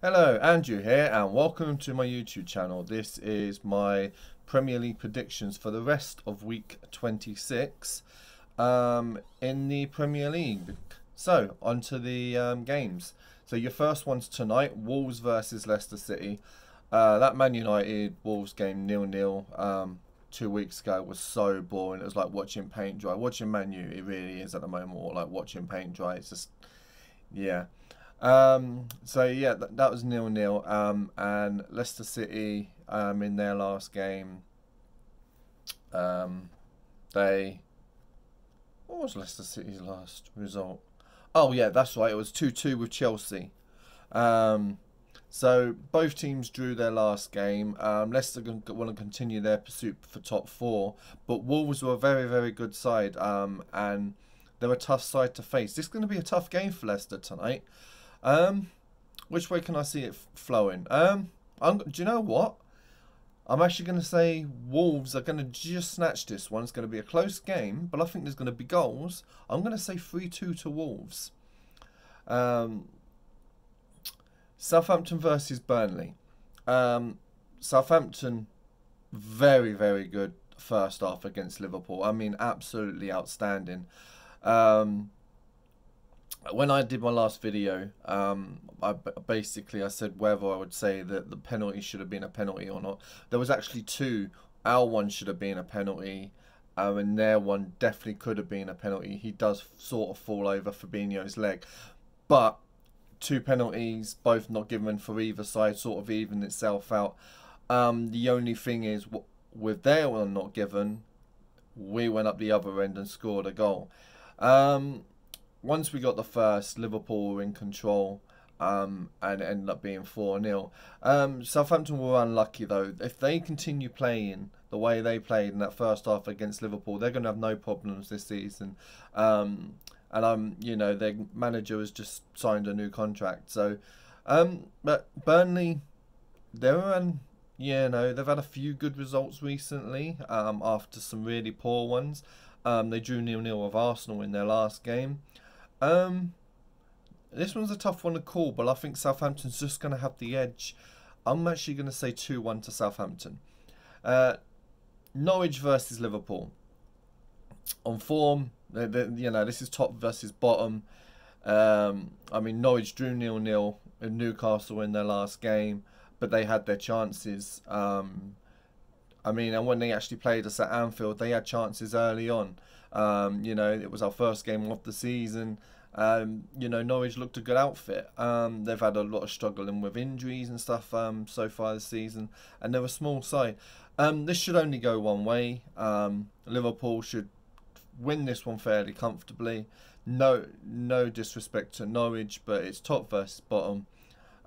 Hello, Andrew here, and welcome to my YouTube channel. This is my Premier League predictions for the rest of week 26 in the Premier League. So, on to the games. So, your first one's tonight, Wolves versus Leicester City. That Man United Wolves game 0-0 2 weeks ago was so boring. It was like watching paint dry. Watching Man U, it really is at the moment, or like watching paint dry. It's just, yeah. So yeah, that was 0-0. And Leicester City, in their last game, they, what was Leicester City's last result? Oh yeah, that's right. It was 2-2 with Chelsea. So both teams drew their last game. Leicester want to continue their pursuit for top four, but Wolves were a very, very good side, and they're a tough side to face. This is going to be a tough game for Leicester tonight. Which way can I see it flowing? Do you know what? I'm actually going to say Wolves are going to just snatch this one. It's going to be a close game, but I think there's going to be goals. I'm going to say 3-2 to Wolves. Southampton versus Burnley. Southampton, very, very good first half against Liverpool. I mean, absolutely outstanding. When I did my last video, I said whether I would say that the penalty should have been a penalty or not. There was actually two. Our one should have been a penalty, and their one definitely could have been a penalty. He does sort of fall over Fabinho's leg, but two penalties, both not given for either side, sort of even itself out. The only thing is, with their one not given, we went up the other end and scored a goal. Once we got the first, Liverpool were in control, and it ended up being 4-0. Southampton were unlucky though. If they continue playing the way they played in that first half against Liverpool, they're going to have no problems this season. You know, their manager has just signed a new contract. So, but Burnley, they've had a few good results recently. After some really poor ones, they drew 0-0 with Arsenal in their last game. This one's a tough one to call, but I think Southampton's just going to have the edge. I'm actually going to say 2-1 to Southampton. Norwich versus Liverpool. On form, this is top versus bottom. I mean, Norwich drew 0-0 in Newcastle in their last game, but they had their chances. And when they actually played us at Anfield, they had chances early on. It was our first game of the season. Norwich looked a good outfit. They've had a lot of struggling with injuries and stuff so far this season, and they're a small side. This should only go one way. Liverpool should win this one fairly comfortably. No disrespect to Norwich, but it's top versus bottom.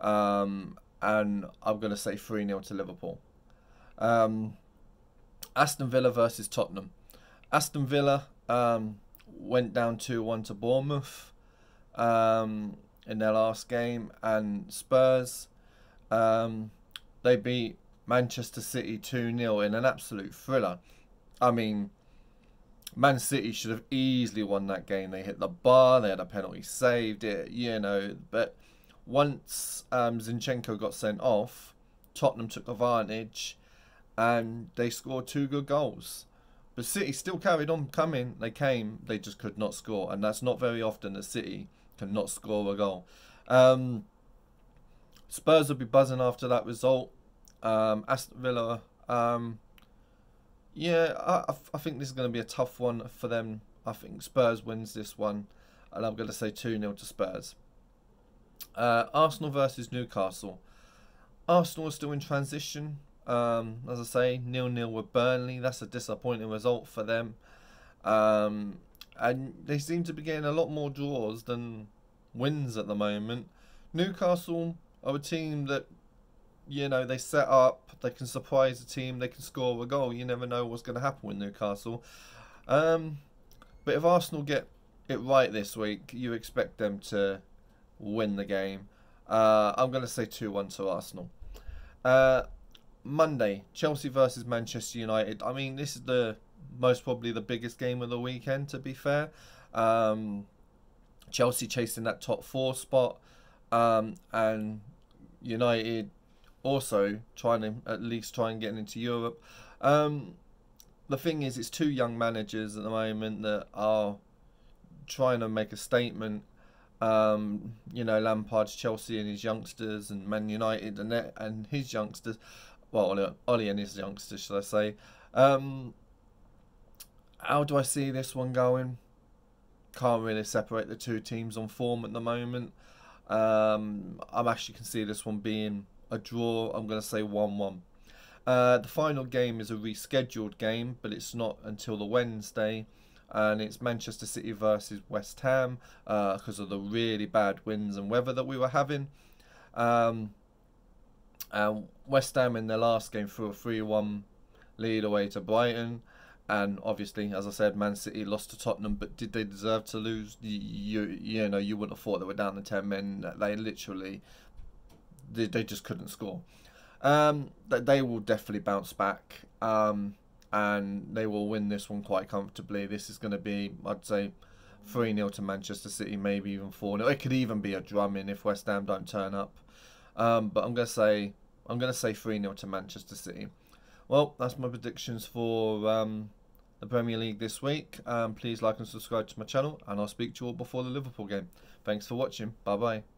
And I'm going to say 3-0 to Liverpool. Aston Villa versus Tottenham. Aston Villa went down 2-1 to Bournemouth in their last game, and Spurs, they beat Manchester City 2-0 in an absolute thriller. I mean, Man City should have easily won that game. They hit the bar, they had a penalty saved it, but once Zinchenko got sent off, Tottenham took advantage and they scored two good goals. But City still carried on coming. They just could not score. And that's not very often that City cannot score a goal. Spurs will be buzzing after that result. Aston Villa, I think this is going to be a tough one for them. I think Spurs wins this one. And I'm going to say 2-0 to Spurs. Arsenal versus Newcastle. Arsenal is still in transition. As I say, 0-0 with Burnley. That's a disappointing result for them. And they seem to be getting a lot more draws than wins at the moment. Newcastle are a team that, they set up, they can surprise a team, they can score a goal. You never know what's going to happen with Newcastle. But if Arsenal get it right this week, you expect them to win the game. I'm going to say 2-1 to Arsenal. Monday, Chelsea versus Manchester United. I mean, this is most probably the biggest game of the weekend, to be fair. Chelsea chasing that top 4 spot, and United also trying to at least try and get into Europe. The thing is, it's 2 young managers at the moment that are trying to make a statement. Lampard's Chelsea and his youngsters, and Man United and his youngsters. Well, Ollie and his youngsters, should I say. How do I see this one going? Can't really separate the 2 teams on form at the moment. I'm actually can see this one being a draw. I'm going to say 1-1. The final game is a rescheduled game, but it's not until the Wednesday, and it's Manchester City versus West Ham because of the really bad winds and weather that we were having. West Ham in their last game threw a 3-1 lead away to Brighton, and obviously, as I said, Man City lost to Tottenham. But did they deserve to lose? You wouldn't have thought they were down to 10 men. They literally, they just couldn't score. They will definitely bounce back, and they will win this one quite comfortably. This is going to be, I'd say, 3-0 to Manchester City, maybe even 4-0. It could even be a drumming if West Ham don't turn up. But I'm going to say 3-0 to Manchester City. Well, that's my predictions for the Premier League this week. Please like and subscribe to my channel, and I'll speak to you all before the Liverpool game. Thanks for watching. Bye bye.